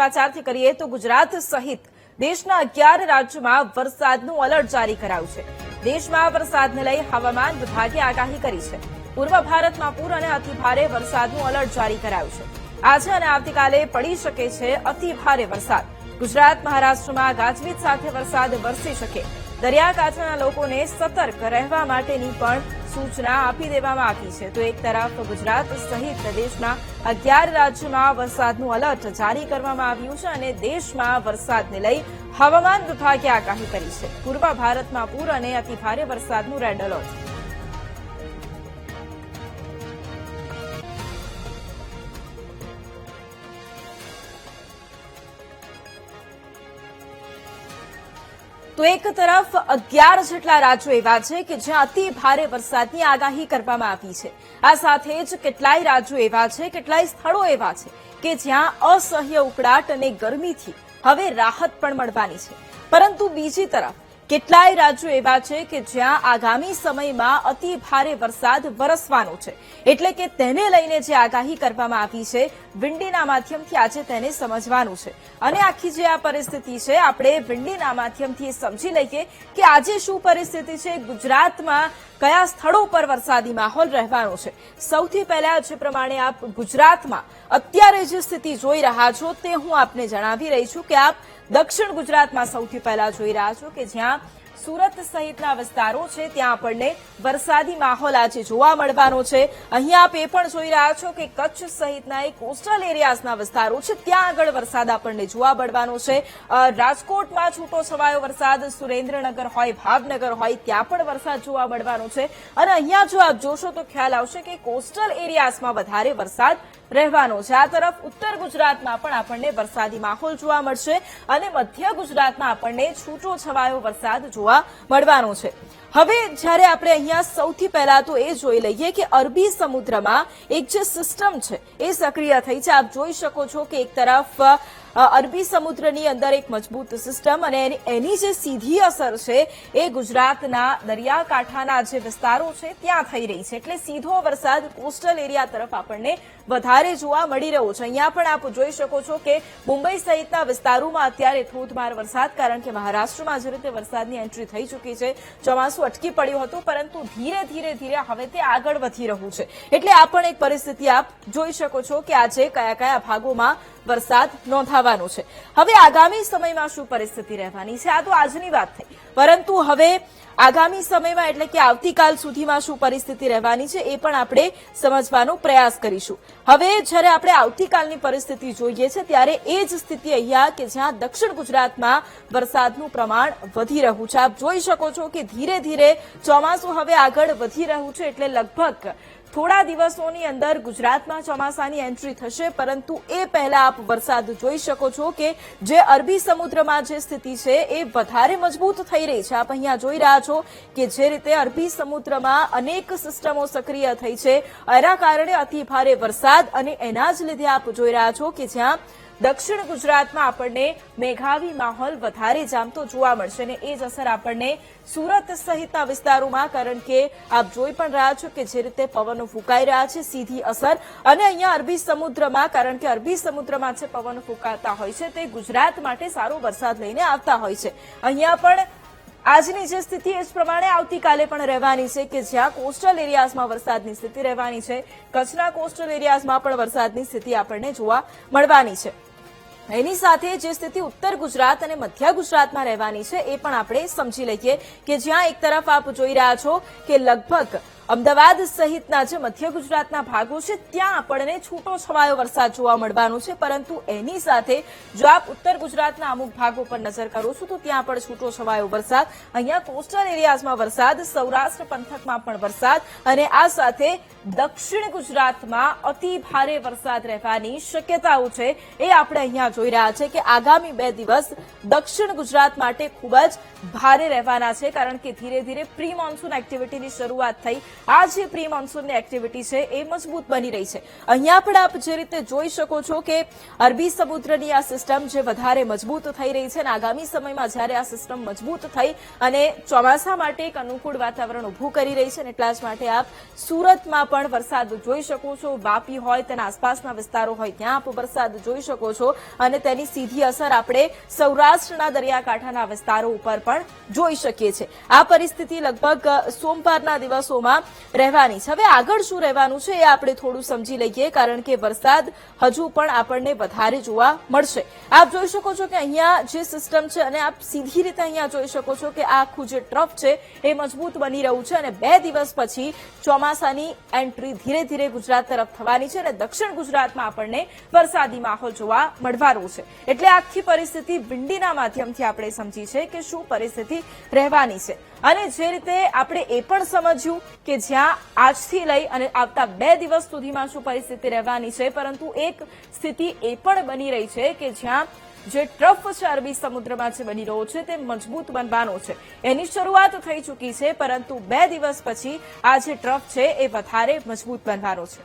સમાચારથી કરીએ તો ગુજરાત સહિત દેશના 11 રાજ્યોમાં વરસાદનું એલર્ટ જારી કરાયું છે. દેશમાં વરસાદને લઈ હવામાન વિભાગે આગાહી કરી છે. પૂર્વ ભારતમાં પૂર અને અતિભારે વરસાદનું એલર્ટ જારી કરાયું છે. આજે અને આવતીકાલે પડી શકે છે અતિભારે વરસાદ. ગુજરાત મહારાષ્ટ્રમાં ગાજવીજ સાથે વરસાદ વરસી શકે. દરિયાકાંઠાના લોકોને સતર્ક રહેવા માટેની પણ સૂચના આપી દેવામાં આવી છે. તો એક તરફ ગુજરાત સહિત દેશના 11 રાજ્યોમાં વરસાદનું એલર્ટ જારી કરવામાં આવ્યું છે અને દેશમાં વરસાદને લઈ હવામાન વિભાગે આગાહી કરી છે. પૂર્વ ભારતમાં પૂર અને અતિભારે વરસાદનું રેડ એલર્ટ. તો એક તરફ 11 જેટલા રાજ્યો એવા છે કે જ્યાં અતિ ભારે વરસાદની આગાહી કરવામાં આવી છે. આ સાથે જ કેટલાય રાજ્યો એવા છે, કેટલાય સ્થળો એવા છે કે જ્યાં અસહ્ય ઉકળાટ અને ગરમીથી હવે રાહત પણ મળવાની છે. પરંતુ બીજી તરફ કેટલાય રાજ્યો એવા છે કે જ્યાં આગામી સમયમાં અતિ ભારે વરસાદ વરસવાનો છે. એટલે કે તેને લઈને જે આગાહી કરવામાં આવી છે, વિન્ડીના માધ્યમથી આજે તેને સમજવાનું છે. અને આખી જે આ પરિસ્થિતિ છે, આપણે વિન્ડીના માધ્યમથી સમજી લઈએ કે આજે શું પરિસ્થિતિ છે, ગુજરાતમાં કયા સ્થળો પર વરસાદી માહોલ રહેવાનો છે. સૌથી પહેલા જે પ્રમાણે આપ ગુજરાતમાં અત્યારે જે સ્થિતિ જોઈ રહ્યા છો તે હું આપને જણાવી રહી છું કે આપ દક્ષિણ ગુજરાતમાં સૌથી પહેલા જોઈ રહ્યા છો કે જ્યાં સુરત સહિતના વિસ્તારો છે ત્યાં આપણને વરસાદી માહોલ આજે જોવા મળવાનો છે. અહીંયા આપ એ પણ જોઈ રહ્યા છો કે કચ્છ સહિતના કોસ્ટલ એરિયાઝના વિસ્તારો છે ત્યાં આગળ વરસાદ આપણને જોવા મળવાનો છે. રાજકોટમાં છૂટો છવાયો વરસાદ, સુરેન્દ્રનગર હોય, ભાવનગર હોય ત્યાં પણ વરસાદ જોવા મળવાનો છે. અને અહીંયા જો આપ જોશો તો ખ્યાલ આવશે કે કોસ્ટલ એરિયાઝમાં વધારે વરસાદ રહેવાનો છે. આ તરફ ઉત્તર ગુજરાતમાં પણ આપણને વરસાદી માહોલ જોવા મળશે અને મધ્ય ગુજરાતમાં આપણને છૂટો છવાયો વરસાદ જોવા મળવાનો છે. હવે જ્યારે આપણે અહીંયા સૌથી પહેલા તો એ જોઈ લઈએ કે અરબી સમુદ્રમાં એક જે સિસ્ટમ છે એ સક્રિય થઈ છે. આપ જોઈ શકો છો કે એક તરફ અરબી સમુદ્રની અંદર એક મજબૂત સિસ્ટમ અને એની જે સીધી અસર છે એ ગુજરાતના દરિયાકાંઠાના જે વિસ્તારો છે ત્યાં થઈ રહી છે. એટલે સીધો વરસાદ કોસ્ટલ એરિયા તરફ આપણને વધારે જોવા મળી રહ્યો છે. અહીંયા પણ આપ જોઈ શકો છો કે મુંબઈ સહિતના વિસ્તારોમાં અત્યારે ધોધમાર વરસાદ, કારણ કે મહારાષ્ટ્રમાં જે રીતે વરસાદની એન્ટ્રી થઈ ચૂકી છે, ચોમાસું અટકી પડ્યું હતું પરંતુ ધીરે ધીરે હવે તે આગળ વધી રહ્યું છે. એટલે આ પણ એક પરિસ્થિતિ આપ જોઈ શકો છો કે આજે કયા કયા ભાગોમાં વરસાદ નોંધાવાનો છે. હવે આગામી સમયમાં શું પરિસ્થિતિ રહેવાની છે, આ તો આજની વાત થઈ, પરંતુ હવે આગામી સમયમાં એટલે કે આવતીકાલ સુધીમાં શું પરિસ્થિતિ રહેવાની છે એ પણ આપણે સમજવાનો પ્રયાસ કરીશું. હવે જ્યારે આપણે આવતીકાલની પરિસ્થિતિ જોઈએ છે ત્યારે એ જ સ્થિતિ અહીંયા કે જ્યાં દક્ષિણ ગુજરાતમાં વરસાદનું પ્રમાણ વધી રહ્યું છે. આપ જોઈ શકો છો કે ધીરે ધીરે ચોમાસું હવે આગળ વધી રહ્યું છે. એટલે લગભગ થોડા દિવસોની અંદર ગુજરાતમાં ચોમાસાની એન્ટ્રી થશે. પરંતુ એ પહેલા આપ વરસાદ જોઈ શકો છો કે જે અરબી સમુદ્રમાં જે સ્થિતિ છે એ વધારે મજબૂત થઈ રહી છે. આપ અહીંયા જોઈ રહ્યા છો કે જે રીતે અરબી સમુદ્રમાં અનેક સિસ્ટમો સક્રિય થઈ છે, એના કારણે અતિ ભારે વરસાદ અને એના જ લીધે આપ જોઈ રહ્યા છો કે જ્યાં દક્ષિણ ગુજરાતમાં આપણને મેઘાવી માહોલ વધારે જામતો જોવા મળશે અને એ જ અસર આપણને સુરત સહિતના વિસ્તારોમાં, કારણ કે આપ જોઈ પણ રહ્યા છો કે જે રીતે પવનો ફૂંકાઈ રહ્યા છે, સીધી અસર. અને અહીંયા અરબી સમુદ્રમાં, કારણ કે અરબી સમુદ્રમાં જે પવનો ફૂંકાતા હોય છે તે ગુજરાત માટે સારો વરસાદ લઈને આવતા હોય છે. અહીંયા પણ આજની જે સ્થિતિ એ જ પ્રમાણે આવતીકાલે પણ રહેવાની છે કે જ્યાં કોસ્ટલ એરિયાઝમાં વરસાદની સ્થિતિ રહેવાની છે. કચ્છના કોસ્ટલ એરિયાઝમાં પણ વરસાદની સ્થિતિ આપણને જોવા મળવાની છે. એની સાથે જે સ્થિતિ ઉત્તર ગુજરાત અને મધ્ય ગુજરાતમાં રહેવાની છે એ પણ આપણે સમજી લઈએ કે જ્યાં એક તરફ આપ જોઈ રહ્યા છો કે લગભગ અમદાવાદ સહિતના જે મધ્ય ગુજરાતના ભાગો છે ત્યાં આપણને છૂટો છવાયો વરસાદ જોવા મળવાનો છે. પરંતુ એની સાથે જો આપ ઉત્તર ગુજરાતના અમુક ભાગો પર નજર કરો છો તો ત્યાં પણ છૂટો છવાયો વરસાદ, અહીંયા કોસ્ટલ એરિયાઝમાં વરસાદ, સૌરાષ્ટ્ર પંથકમાં પણ વરસાદ અને આ સાથે દક્ષિણ ગુજરાતમાં અતિ ભારે વરસાદ રહેવાની શક્યતાઓ છે. એ આપણે અહીંયા જોઈ રહ્યા છે કે આગામી 2 દિવસ દક્ષિણ ગુજરાત માટે ખૂબ જ ભારે રહેવાના છે, કારણ કે ધીરે ધીરે પ્રી મોન્સૂન એક્ટિવિટીની શરૂઆત થઈ આ જે પ્રી મોન્સૂનની એક્ટિવિટી છે એ મજબૂત બની રહી છે. અહીંયા પણ આપ જે રીતે જોઈ શકો છો કે અરબી સમુદ્રની આ સિસ્ટમ જે વધારે મજબૂત થઈ રહી છે અને આગામી સમયમાં જ્યારે આ સિસ્ટમ મજબૂત થઈ અને ચોમાસા માટે એક અનુકૂળ વાતાવરણ ઉભું કરી રહી છે અને એટલા જ માટે આપ સુરતમાં પણ વરસાદ જોઈ શકો છો. વાપી હોય તેના આસપાસના વિસ્તારો હોય ત્યાં આપ વરસાદ જોઈ શકો છો અને તેની સીધી અસર આપણે સૌરાષ્ટ્રના દરિયાકાંઠાના વિસ્તારો ઉપર પણ જોઈ શકીએ છીએ. આ પરિસ્થિતિ લગભગ સોમવારના દિવસોમાં રહેવાની છે. હવે આગળ શું રહેવાનું છે એ આપણે થોડું સમજી લઈએ, કારણ કે વરસાદ હજુ પણ આપણને વધારે જોવા મળશે. આપ જોઈ શકો છો કે અહીંયા જે સિસ્ટમ છે અને આપ સીધી રીતે અહીંયા જોઈ શકો છો કે આ આખું જે ટ્રફ છે એ મજબૂત બની રહ્યું છે અને 2 દિવસ પછી ચોમાસાની એન્ટ્રી ધીરે ધીરે ગુજરાત તરફ થવાની છે અને દક્ષિણ ગુજરાતમાં આપણને વરસાદી માહોલ જોવા મળવાનો છે. એટલે આખી પરિસ્થિતિ વિંડીના માધ્યમથી આપણે સમજી છે કે શું પરિસ્થિતિ રહેવાની છે. અને જે રીતે આપણે એ પણ સમજ્યું કે જ્યાં આજથી લઈ અને આવતા 2 દિવસ સુધીમાં શું પરિસ્થિતિ રહેવાની છે, પરંતુ એક સ્થિતિ એ પણ બની રહી છે કે જ્યાં જે ટ્રફ છે અરબી સમુદ્રમાં જે બની રહ્યો છે તે મજબૂત બનવાનો છે. એની શરૂઆત થઈ ચૂકી છે, પરંતુ 2 દિવસ પછી આ જે ટ્રફ છે એ વધારે મજબૂત બનવાનો છે.